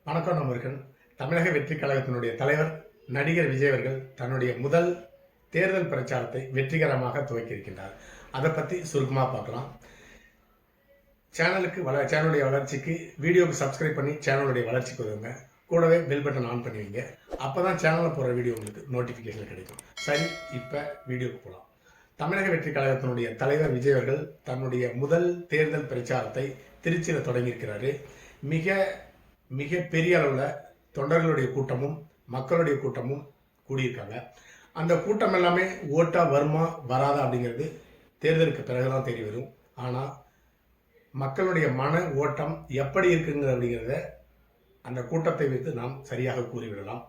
வணக்கம் நண்பர்கள். தமிழக வெற்றிக் கழகத்தினுடைய தலைவர் நடிகர் விஜய் அவர்கள் தன்னுடைய முதல் தேர்தல் பிரச்சாரத்தை வெற்றிகரமாக துவக்கியிருக்கின்றார். அதை பற்றி சுருக்கமாக பார்க்கலாம். சேனலுடைய வளர்ச்சிக்கு வீடியோவுக்கு சப்ஸ்கிரைப் பண்ணி சேனலுடைய வளர்ச்சிக்கு உதவுங்க. கூடவே பெல் பட்டன் ஆன் பண்ணுவீங்க. அப்போ தான் சேனலில் போகிற வீடியோ உங்களுக்கு நோட்டிஃபிகேஷன் கிடைக்கும். சரி, இப்போ வீடியோவுக்கு போகலாம். தமிழக வெற்றிக் கழகத்தினுடைய தலைவர் விஜய் அவர்கள் தன்னுடைய முதல் தேர்தல் பிரச்சாரத்தை திருச்சியில் தொடங்கியிருக்கிறாரு. மிக பெரிய அளவில் தொண்டர்களுடைய கூட்டமும் மக்களுடைய கூட்டமும் கூடியிருக்காங்க. அந்த கூட்டம் எல்லாமே ஓட்டா வருமா வராதா அப்படிங்கிறது தேர்தலுக்கு பிறகுதான் தெரிய வரும். ஆனால் மக்களுடைய மன ஓட்டம் எப்படி இருக்குங்க அப்படிங்கிறத அந்த கூட்டத்தை வைத்து நாம் சரியாக கூறிவிடலாம்.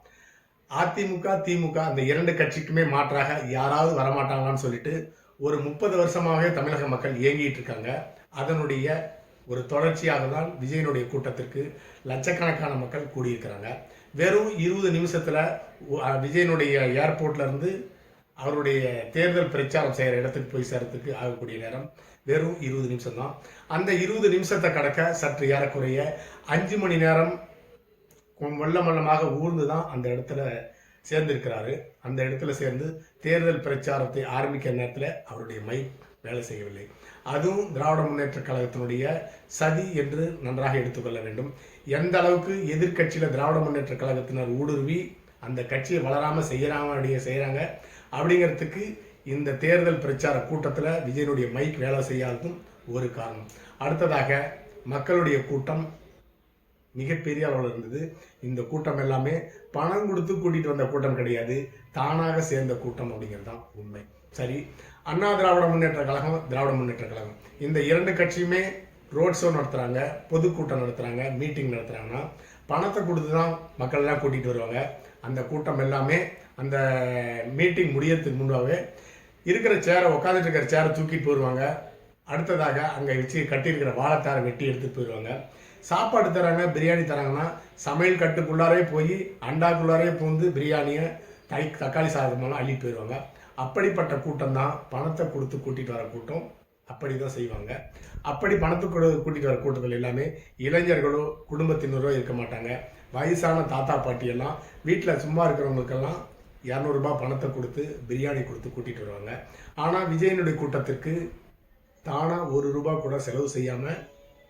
அதிமுக திமுக அந்த இரண்டு கட்சிக்குமே மாற்றாக யாராவது வரமாட்டாங்களான்னு சொல்லிட்டு ஒரு 30 வருஷமாகவே தமிழக மக்கள் ஏங்கிட்டு இருக்காங்க. அதனுடைய ஒரு தொடர்ச்சியாக தான் விஜயனுடைய கூட்டத்திற்கு லட்சக்கணக்கான மக்கள் கூடியிருக்கிறாங்க. வெறும் 20 நிமிஷத்துல விஜயனுடைய ஏர்போர்ட்ல இருந்து அவருடைய தேர்தல் பிரச்சாரம் செய்கிற இடத்துக்கு போய் சேரத்துக்கு ஆகக்கூடிய நேரம் வெறும் 20 நிமிஷம் தான். அந்த 20 நிமிஷத்தை கடக்க சற்று ஏறக்குறைய 5 மணி நேரம் வெள்ளமாக ஊர்ந்து தான் அந்த இடத்துல சேர்ந்திருக்கிறாரு. அந்த இடத்துல சேர்ந்து தேர்தல் பிரச்சாரத்தை ஆரம்பிக்கிற நேரத்தில் அவருடைய மைக் வேலை செய்யவில்லை. அதுவும் திராவிட முன்னேற்ற கழகத்தினுடைய சதி என்று நன்றாக எடுத்துக்கொள்ள வேண்டும். எந்த அளவுக்கு எதிர்கட்சியில் திராவிட முன்னேற்ற கழகத்தினர் ஊடுருவி அந்த கட்சியை வளராமல் செய்கிறாங்க அப்படிங்கிறதுக்கு இந்த தேர்தல் பிரச்சார கூட்டத்தில் விஜயனுடைய மைக் வேலை செய்யாததும் ஒரு காரணம். அடுத்ததாக மக்களுடைய கூட்டம் மிகப்பெரிய அளவில் இருந்தது. இந்த கூட்டம் எல்லாமே பணம் கொடுத்து கூட்டிகிட்டு வந்த கூட்டம் கிடையாது, தானாக சேர்ந்த கூட்டம் அப்படிங்கிறது தான் உண்மை. சரி, அண்ணா திராவிட முன்னேற்ற கழகம் இந்த இரண்டு கட்சியுமே ரோட் ஷோ நடத்துகிறாங்க, பொதுக்கூட்டம் நடத்துகிறாங்க, மீட்டிங் நடத்துகிறாங்கன்னா பணத்தை கொடுத்து தான் மக்கள் எல்லாம் கூட்டிகிட்டு வருவாங்க. அந்த கூட்டம் எல்லாமே அந்த மீட்டிங் முடியறதுக்கு முன்னாவே இருக்கிற உட்காந்துட்டு இருக்கிற சேரை தூக்கிட்டு போயிடுவாங்க. அடுத்ததாக அங்கே வச்சு கட்டியிருக்கிற வாழைத்தாரை வெட்டி எடுத்துட்டு போயிடுவாங்க. சாப்பாடு தராங்க, பிரியாணி தராங்கன்னா சமையல் கட்டுக்குள்ளாரே போய் அண்டாக்குள்ளாரே பூந்து பிரியாணியை தக்காளி சாதமெல்லாம் அள்ளிட்டு போயிடுவாங்க. அப்படிப்பட்ட கூட்டம் தான் பணத்தை கொடுத்து கூட்டிகிட்டு வர கூட்டம். அப்படி தான் செய்வாங்க. அப்படி பணத்தை கூட்டிகிட்டு வர கூட்டத்தில் எல்லாமே இளைஞர்களோ குடும்பத்தினரோ இருக்க மாட்டாங்க. வயசான தாத்தா பாட்டியெல்லாம் வீட்டில் சும்மா இருக்கிறவங்களுக்கெல்லாம் 200 ரூபாய் பணத்தை கொடுத்து பிரியாணி கொடுத்து கூட்டிகிட்டு வருவாங்க. ஆனால் விஜயனுடைய கூட்டத்திற்கு தானாக 1 ரூபாய் கூட செலவு செய்யாமல்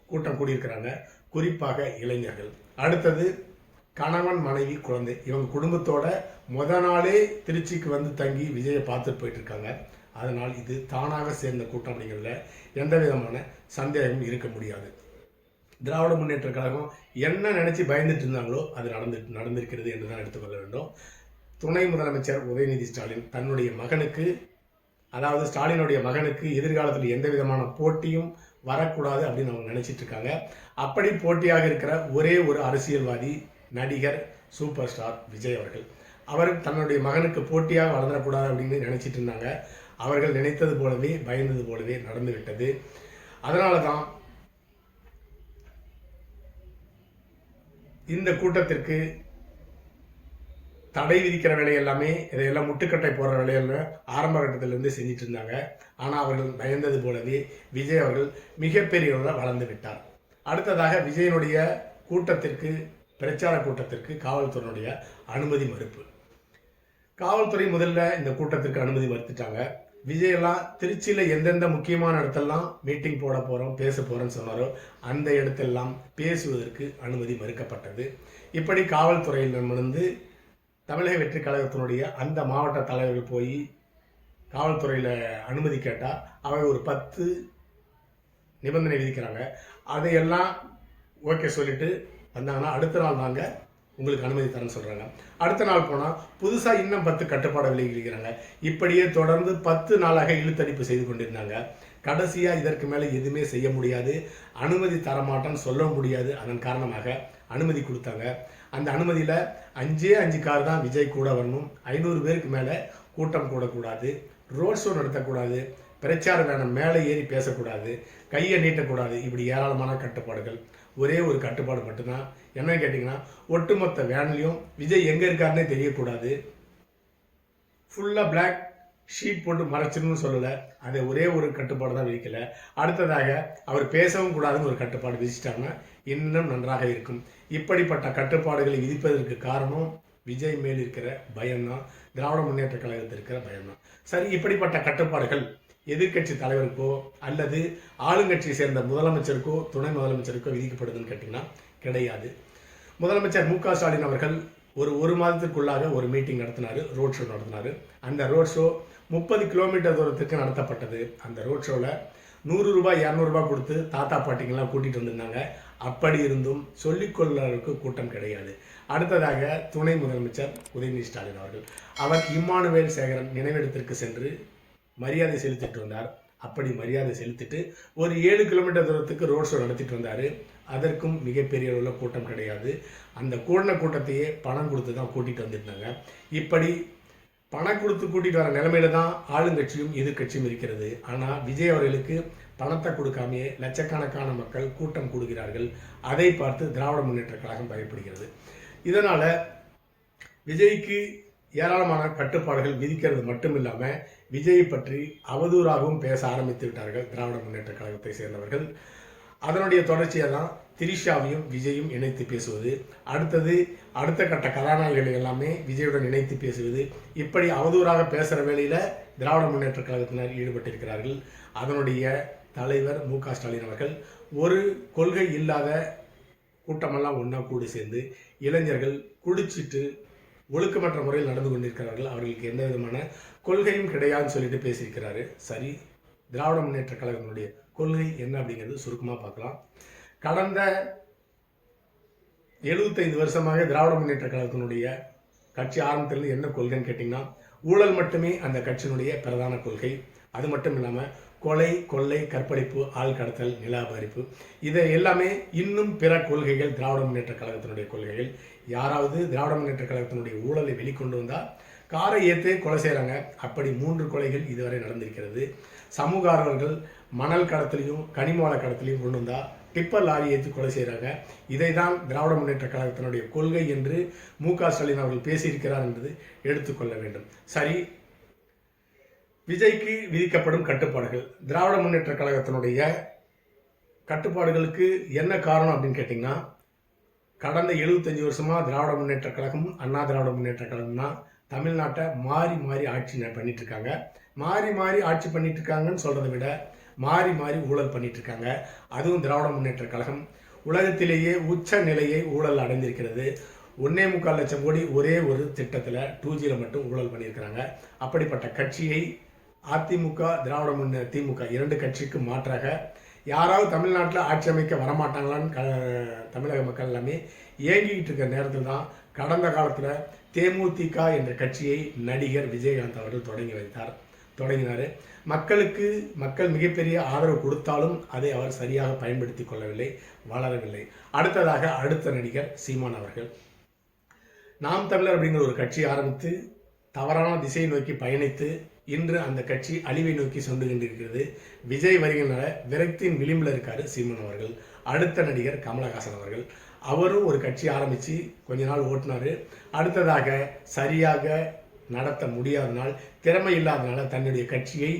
கூட்டம் கூடியிருக்கிறாங்க, குறிப்பாக இளைஞர்கள். அடுத்தது கணவன் மனைவி குழந்தை, இவங்க குடும்பத்தோட நாளே திருச்சிக்கு வந்து தங்கி விஜயை பார்த்துட்டு போயிட்டு இருக்காங்க. அதனால் இது தானாக சேர்ந்த கூட்டம் அப்படிங்கிறதுல எந்த விதமான சந்தேகமும் இருக்க முடியாது. திராவிட முன்னேற்ற கழகம் என்ன நினைச்சு பயந்துட்டு இருந்தாங்களோ அது நடந்திருக்கிறது என்று தான் எடுத்துக்கொள்ள வேண்டும். துணை முதலமைச்சர் உதயநிதி ஸ்டாலின் தன்னுடைய மகனுக்கு, அதாவது ஸ்டாலினுடைய மகனுக்கு எதிர்காலத்தில் எந்த விதமான போட்டியும் வரக்கூடாது அப்படின்னு அவங்க நினைச்சிட்டு இருக்காங்க. அப்படி போட்டியாக இருக்கிற ஒரே ஒரு அரசியல்வாதி நடிகர் சூப்பர் ஸ்டார் விஜய் அவர்கள். அவர் தன்னுடைய மகனுக்கு போட்டியாக வளரக்கூடாது அப்படின்னு நினைச்சிட்டு இருந்தாங்க. அவர்கள் நினைத்தது போலவே பயந்தது போலவே நடந்து விட்டது. அதனால தான் இந்த கூட்டத்திற்கு தடை விதிக்கிற வேலை எல்லாமே இதையெல்லாம் முட்டுக்கட்டை போடுற வேலையெல்லாம் ஆரம்ப கட்டத்திலிருந்து செஞ்சிட்டு இருந்தாங்க. ஆனால் அவர்கள் பயந்தது போலவே விஜய் அவர்கள் மிகப்பெரிய வளர்ந்து விட்டார். அடுத்ததாக விஜயனுடைய கூட்டத்திற்கு, பிரச்சார கூட்டத்திற்கு காவல்துறையினுடைய அனுமதி மறுப்பு. காவல்துறை முதல்ல இந்த கூட்டத்திற்கு அனுமதி மறுத்துட்டாங்க. விஜயெல்லாம் திருச்சியில் எந்தெந்த முக்கியமான இடத்தெல்லாம் மீட்டிங் போட போகிறோம் பேச போகிறோன்னு சொன்னாரோ அந்த இடத்தெல்லாம் பேசுவதற்கு அனுமதி மறுக்கப்பட்டது. இப்படி காவல்துறையிலிருந்து தமிழக வெற்றி கழகத்தினுடைய அந்த மாவட்ட தலைவர்கள் போய் காவல்துறையில் அனுமதி கேட்டால் அவங்க ஒரு 10 நிபந்தனை விதிக்கிறாங்க. அதையெல்லாம் ஓகே சொல்லிட்டு வந்தாங்கன்னா அடுத்த நாள் நாங்கள் உங்களுக்கு அனுமதி தரேன்னு சொல்கிறாங்க. அடுத்த நாள் போனால் புதுசாக இன்னும் 10 கட்டுப்பாடு விலகிக்கிறாங்க. இப்படியே தொடர்ந்து 10 நாளாக இழுத்தடிப்பு செய்து கொண்டிருந்தாங்க. கடைசியாக இதற்கு மேலே எதுவுமே செய்ய முடியாது, அனுமதி தரமாட்டேன்னு சொல்ல முடியாது. அதன் காரணமாக அனுமதி கொடுத்தாங்க. அந்த அனுமதியில் 5 கார் தான் விஜய் கூட வரணும், 500 பேருக்கு மேலே கூட்டம் கூடக்கூடாது, ரோட் ஷோ நடத்தக்கூடாது, பிரச்சார வேனம் மேலே ஏறி பேசக்கூடாது, கையை நீட்டக்கூடாது, இப்படி ஏராளமான கட்டுப்பாடுகள். ஒரே ஒரு கட்டுப்பாடு மட்டும்தான், என்னன்னு கேட்டிங்கன்னா ஒட்டுமொத்த வேன்லையும் விஜய் எங்கே இருக்காருன்னே தெரியக்கூடாது, ஃபுல்லாக பிளாக் ஷீட் போட்டு மறைச்சிடணும்னு சொல்லலை. அதை ஒரே ஒரு கட்டுப்பாடு தான் விதிக்கலை. அடுத்ததாக அவர் பேசவும் கூடாதுன்னு ஒரு கட்டுப்பாடு விதிச்சிட்டாங்கன்னா இன்னும் நன்றாக இருக்கும். இப்படிப்பட்ட கட்டுப்பாடுகளை விதிப்பதற்கு காரணம் விஜய் மேல் இருக்கிற பயம்தான், திராவிட முன்னேற்ற கழகத்தில் இருக்கிற பயம்தான். சரி, இப்படிப்பட்ட கட்டுப்பாடுகள் எதிர்க்கட்சி தலைவருக்கோ அல்லது ஆளுங்கட்சியை சேர்ந்த முதலமைச்சருக்கோ துணை முதலமைச்சருக்கோ விதிக்கப்படுதுன்னு கேட்டிங்கன்னா கிடையாது. முதலமைச்சர் மு.க. ஸ்டாலின் அவர்கள் ஒரு மாதத்திற்குள்ளாக ஒரு மீட்டிங் நடத்தினார், ரோட் ஷோ நடத்தினார். அந்த ரோட் ஷோ 30 கிலோமீட்டர் தூரத்துக்கு நடத்தப்பட்டது. அந்த ரோட் ஷோவில் 100 ரூபாய் 200 ரூபாய் கொடுத்து தாத்தா பாட்டிங்கெல்லாம் கூட்டிகிட்டு வந்திருந்தாங்க. அப்படி இருந்தும் சொல்லிக்கொள்ளுக்கு கூட்டம் கிடையாது. அடுத்ததாக துணை முதலமைச்சர் உதயநிதி ஸ்டாலின் அவர்கள், அவர் இம்மானுவேல் சேகரன் நினைவிடத்திற்கு சென்று மரியாதை செலுத்திட்டு வந்தார். அப்படி மரியாதை செலுத்திட்டு ஒரு 7 கிலோமீட்டர் தூரத்துக்கு ரோட் ஷோ நடத்திட்டு வந்தார். அதற்கும் மிகப்பெரிய அளவில் கூட்டம் கிடையாது. அந்த கூட்டத்தையே பணம் கொடுத்து தான் கூட்டிகிட்டு வந்துருந்தாங்க. இப்படி பணம் கொடுத்து கூட்டிகிட்டு வர நிலைமையில தான் ஆளுங்கட்சியும் எதிர்கட்சியும் இருக்கிறது. ஆனால் விஜய் அவர்களுக்கு பணத்தை கொடுக்காமையே லட்சக்கணக்கான மக்கள் கூட்டம் கூடுகிறார்கள். அதை பார்த்து திராவிட முன்னேற்ற கழகம் பயப்படுகிறது. இதனால் விஜய்க்கு ஏராளமான கட்டுப்பாடுகள் விதிக்கிறது மட்டும் இல்லாமல் விஜயை பற்றி அவதூறாகவும் பேச ஆரம்பித்து விட்டார்கள் திராவிட முன்னேற்ற கழகத்தை சேர்ந்தவர்கள். அதனுடைய தொடர்ச்சியாக தான் திரிஷாவையும் விஜயும் இணைத்து பேசுவது, அடுத்த கட்ட கதாநாயகிகளை எல்லாமே விஜயுடன் இணைத்து பேசுவது, இப்படி அவதூறாக பேசுகிற வேளையில் திராவிட முன்னேற்ற கழகத்தினர் ஈடுபட்டிருக்கிறார்கள். அதனுடைய தலைவர் மு.க. ஸ்டாலின் அவர்கள் ஒரு கொள்கை இல்லாத கூட்டமெல்லாம் ஒன்றா கூடி சேர்ந்து இளைஞர்கள் குடிச்சிட்டு ஒழுக்கமற்ற முறையில் நடந்து கொண்டிருக்கிறார்கள், அவர்களுக்கு எந்த விதமான கொள்கையும் கிடையாதுன்னு சொல்லிட்டு பேசியிருக்கிறாரு. சரி, திராவிட முன்னேற்ற கழகத்தினுடைய கொள்கை என்ன அப்படிங்கிறது சுருக்கமாக பார்க்கலாம். கடந்த 75 வருஷமாக திராவிட முன்னேற்ற கழகத்தினுடைய கட்சி ஆரம்பத்திலிருந்து என்ன கொள்கைன்னு கேட்டிங்கன்னா, ஊழல் மட்டுமே அந்த கட்சியினுடைய பிரதான கொள்கை. அது மட்டும் இல்லாமல் கொலை, கொள்ளை, கற்பழிப்பு, ஆள் கடத்தல், நில அபகரிப்பு, இதை எல்லாமே இன்னும் பிற கொள்கைகள் திராவிட முன்னேற்ற கழகத்தினுடைய கொள்கைகள். யாராவது திராவிட முன்னேற்ற கழகத்தினுடைய ஊழலை வெளிக்கொண்டு வந்தால் காரை ஏற்றே கொலை செய்கிறாங்க. அப்படி 3 கொலைகள் இதுவரை நடந்திருக்கிறது. சமூக ஆர்வலர்கள் மணல் கடத்திலையும் கனிம வள கடத்திலையும் கொண்டு வந்தால் டிப்பர் லாரி ஏற்றி கொலை செய்கிறாங்க. இதை தான் திராவிட முன்னேற்ற கழகத்தினுடைய கொள்கை என்று மு.க. ஸ்டாலின் அவர்கள் பேசியிருக்கிறார் என்பது எடுத்துக்கொள்ள வேண்டும். சரி, விஜய்க்கு விதிக்கப்படும் கட்டுப்பாடுகள், திராவிட முன்னேற்ற கழகத்தினுடைய கட்டுப்பாடுகளுக்கு என்ன காரணம் அப்படின்னு கேட்டிங்கன்னா, கடந்த 75 வருஷமாக திராவிட முன்னேற்ற கழகம், அண்ணா திராவிட முன்னேற்ற கழகம் தான் தமிழ்நாட்டை மாறி மாறி ஆட்சி பண்ணிட்டு இருக்காங்க. மாறி ஆட்சி பண்ணிட்டு இருக்காங்கன்னு சொல்றதை விட மாறி ஊழல் பண்ணிட்டு இருக்காங்க. அதுவும் திராவிட முன்னேற்ற கழகம் உலகத்திலேயே உச்ச நிலையை ஊழல் அடைந்திருக்கிறது. 1.25 லட்சம் கோடி ஒரே ஒரு திட்டத்தில் 2Gல மட்டும் ஊழல் பண்ணியிருக்கிறாங்க. அப்படிப்பட்ட கட்சியை அதிமுக, திமுக 2 கட்சிக்கு மாற்றாக யாராவது தமிழ்நாட்டில் ஆட்சி அமைக்க வரமாட்டாங்களான்னு தமிழக மக்கள் எல்லாமே ஏங்கிக்கிட்டு இருக்கிற நேரத்தில் தான் கடந்த காலத்தில் தேமுதிக என்ற கட்சியை நடிகர் விஜயகாந்த் அவர்கள் தொடங்கினார். மக்கள் மிகப்பெரிய ஆதரவு கொடுத்தாலும் அதை அவர் சரியாக பயன்படுத்தி கொள்ளவில்லை, வளரவில்லை. அடுத்த நடிகர் சீமான் அவர்கள் நாம் தமிழர் அப்படிங்கிற ஒரு கட்சி ஆரம்பித்து தவறான திசையை நோக்கி பயணித்து இன்று அந்த கட்சி அழிவை நோக்கி சென்று கொண்டிருக்கிறது. விஜய் வருகின்ற விரக்தியின் விளிம்பில் இருக்காரு சீமான் அவர்கள். அடுத்த நடிகர் கமலஹாசன் அவர்கள், அவரும் ஒரு கட்சி ஆரம்பித்து கொஞ்ச நாள் ஓட்டினார். அடுத்ததாக சரியாக நடத்த முடியாதனால், திறமை இல்லாதனால தன்னுடைய கட்சியை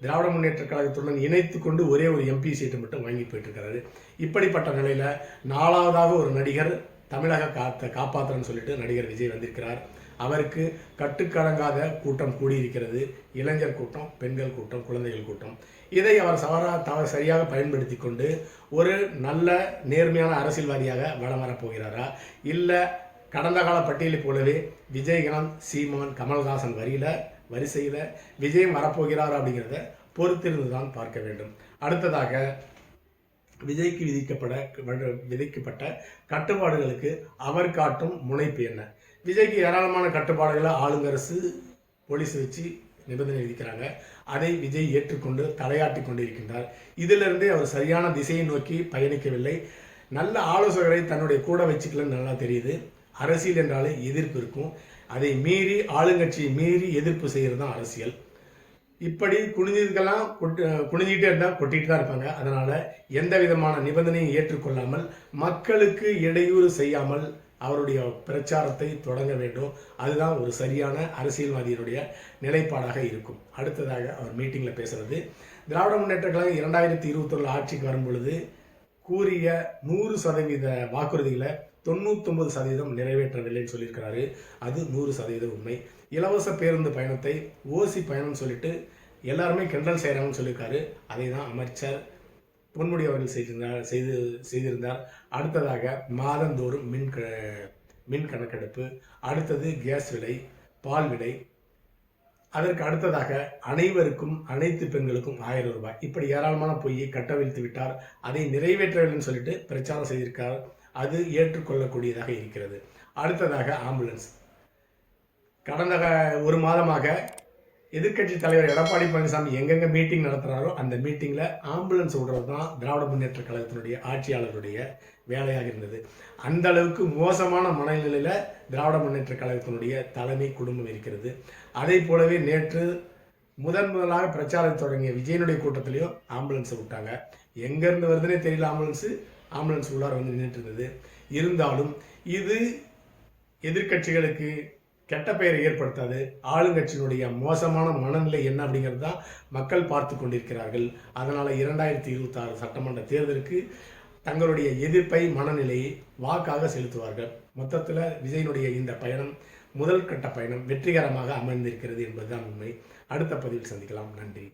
திராவிட முன்னேற்ற கழகத்துடன் இணைத்து கொண்டு ஒரே ஒரு MP சீட்டு மட்டும் வாங்கி போயிட்டு இருக்காரு. இப்படிப்பட்ட நிலையில் 4வதாக ஒரு நடிகர் தமிழக காப்பாற்றுறன்னு சொல்லிட்டு நடிகர் விஜய் வந்திருக்கிறார். அவருக்கு கட்டுக்கடங்காத கூட்டம் கூடியிருக்கிறது. இளைஞர் கூட்டம், பெண்கள் கூட்டம், குழந்தைகள் கூட்டம். இதை அவர் சரியாக பயன்படுத்தி கொண்டு ஒரு நல்ல நேர்மையான அரசியல்வாதியாக வலம் வரப்போகிறாரா, இல்லை கடந்த கால பட்டியலை போலவே விஜயகாந்த், சீமான், கமல்ஹாசன் வரிசையில் விஜயம் வரப்போகிறார் அப்படிங்கிறத பொறுத்திருந்து தான் பார்க்க வேண்டும். அடுத்ததாக விஜய்க்கு விதிக்கப்பட்ட கட்டுப்பாடுகளுக்கு அவர் காட்டும் முனைப்பு என்ன? விஜய்க்கு ஏராளமான கட்டுப்பாடுகளை ஆளுங்கரசு போலீஸ் வச்சு நிபந்தனை விதிக்கிறாங்க. அதை விஜய் ஏற்றுக்கொண்டு தலையாட்டி கொண்டிருக்கின்றார். இதிலிருந்தே அவர் சரியான திசையை நோக்கி பயணிக்கவில்லை. நல்ல ஆலோசகரை தன்னுடைய கூட வச்சுக்கலன்னு நல்லா தெரியுது. அரசியல் என்றாலே எதிர்ப்பு இருக்கும். அதை மீறி ஆளுங்கட்சியை மீறி எதிர்ப்பு செய்கிறது தான் அரசியல். இப்படி குனிஞ்சிக்கிட்டே இருந்தால் கொட்டிட்டு தான் இருப்பாங்க. அதனால எந்த விதமான நிபந்தனையும் ஏற்றுக்கொள்ளாமல் மக்களுக்கு இடையூறு செய்யாமல் அவருடைய பிரச்சாரத்தை தொடங்க வேண்டும். அதுதான் ஒரு சரியான அரசியல்வாதியினுடைய நிலைப்பாடாக இருக்கும். அடுத்ததாக அவர் மீட்டிங்கில் பேசுறது, திராவிட முன்னேற்ற கழகம் 2021 ஆட்சிக்கு வரும் பொழுது கூறிய 100% வாக்குறுதிகளை 99% நிறைவேற்றவில்லைன்னு சொல்லியிருக்கிறாரு. அது 100% உண்மை. இலவச பேருந்து பயணத்தை ஓசி பயணம் சொல்லிட்டு எல்லாருமே கிண்டல் செய்கிறாங்கன்னு சொல்லியிருக்காரு. அதை தான் அமைச்சர் பொன்முடி அவர்கள் செய்திருந்தார். அடுத்ததாக மாதந்தோறும் மின் கணக்கெடுப்பு, அடுத்தது கேஸ் விலை, பால் விலை, அதற்கு அடுத்ததாக அனைவருக்கும் அனைத்து பெண்களுக்கும் 1000 ரூபாய், இப்படி ஏராளமான பொய்யை கட்டவிழ்த்து விட்டார். அதை நிறைவேற்றவில்லைன்னு சொல்லிட்டு பிரச்சாரம் செய்திருக்கார். அது ஏற்றுக்கொள்ளக்கூடியதாக இருக்கிறது. அடுத்ததாக ஆம்புலன்ஸ். கடந்த ஒரு மாதமாக எதிர்க்கட்சி தலைவர் எடப்பாடி பழனிசாமி எங்கெங்க மீட்டிங் நடத்துகிறாரோ அந்த மீட்டிங்கில் ஆம்புலன்ஸ் விடுறது தான் திராவிட முன்னேற்ற கழகத்தினுடைய ஆட்சியாளர்களுடைய வேலையாக இருந்தது. அந்த அளவுக்கு மோசமான மனநிலையில் திராவிட முன்னேற்ற கழகத்தினுடைய தலைமை குடும்பம் இருக்கிறது. அதை போலவே நேற்று முதலாக பிரச்சாரம் தொடங்கிய விஜயனுடைய கூட்டத்திலையும் ஆம்புலன்ஸை விட்டாங்க. எங்கேருந்து வருதுன்னே தெரியல. ஆம்புலன்ஸ் உள்ளார வந்து நின்றுட்டு இருந்தது. இருந்தாலும் இது எதிர்க்கட்சிகளுக்கு கெட்ட பெயரை ஏற்படுத்தாது. ஆளுங்கட்சியினுடைய மோசமான மனநிலை என்ன அப்படிங்கிறது தான் மக்கள் பார்த்து கொண்டிருக்கிறார்கள். அதனால் 2026 சட்டமன்ற தேர்தலுக்கு தங்களுடைய எதிர்ப்பை மனநிலையை வாக்காக செலுத்துவார்கள். மொத்தத்தில் விஜயனுடைய இந்த பயணம் முதல் கட்ட பயணம் வெற்றிகரமாக அமைந்திருக்கிறது என்பதுதான் உண்மை. அடுத்த பதிவில் சந்திக்கலாம். நன்றி.